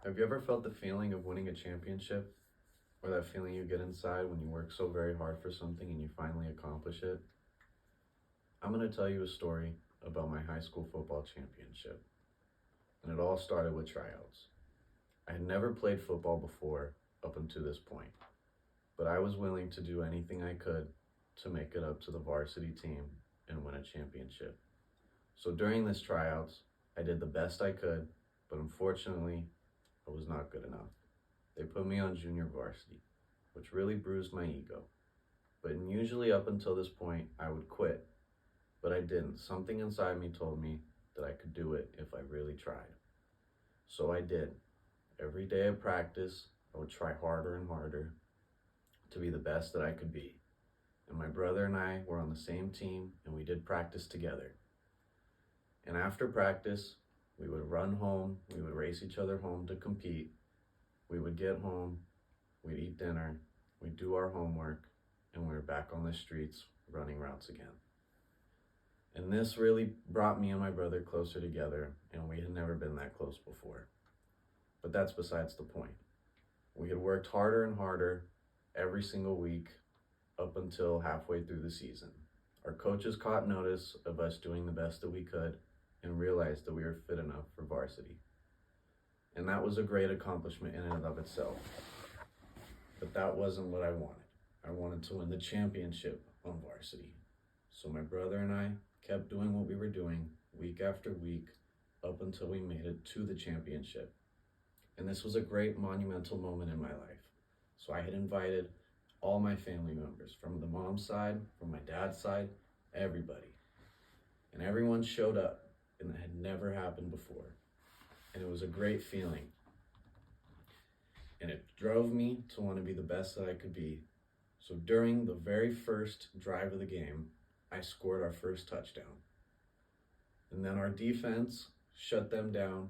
Have you ever felt the feeling of winning a championship? Or that feeling you get inside when you work so very hard for something and you finally accomplish it? I'm going to tell you a story about my high school football championship. And it all started with tryouts. I had never played football before up until this point, but I was willing to do anything I could to make it up to the varsity team and win a championship. So during this tryouts, I did the best I could, but unfortunately, I was not good enough. They put me on junior varsity, which really bruised my ego. But usually up until this point, I would quit, but I didn't. Something inside me told me that I could do it if I really tried. So I did. Every day of practice, I would try harder and harder to be the best that I could be. And my brother and I were on the same team, and we did practice together. And after practice, we would run home, we would race each other home to compete. We would get home, we'd eat dinner, we'd do our homework, and we were back on the streets running routes again. And this really brought me and my brother closer together, and we had never been that close before. But that's besides the point. We had worked harder and harder every single week up until halfway through the season. Our coaches caught notice of us doing the best that we could and realized that we were fit enough for varsity. And that was a great accomplishment in and of itself. But that wasn't what I wanted. I wanted to win the championship on varsity. So my brother and I kept doing what we were doing week after week up until we made it to the championship. And this was a great monumental moment in my life. So I had invited all my family members from the mom's side, from my dad's side, everybody. And everyone showed up, and that had never happened before. And it was a great feeling. And it drove me to want to be the best that I could be. So during the very first drive of the game, I scored our first touchdown. And then our defense shut them down.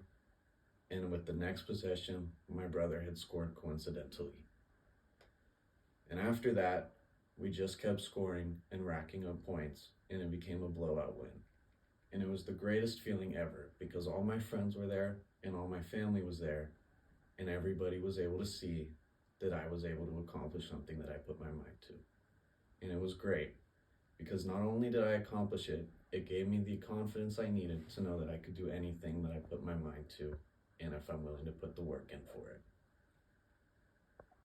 And with the next possession, my brother had scored coincidentally. And after that, we just kept scoring and racking up points, and it became a blowout win. And it was the greatest feeling ever because all my friends were there and all my family was there, and everybody was able to see that I was able to accomplish something that I put my mind to. And it was great because not only did I accomplish it, it gave me the confidence I needed to know that I could do anything that I put my mind to, and if I'm willing to put the work in for it.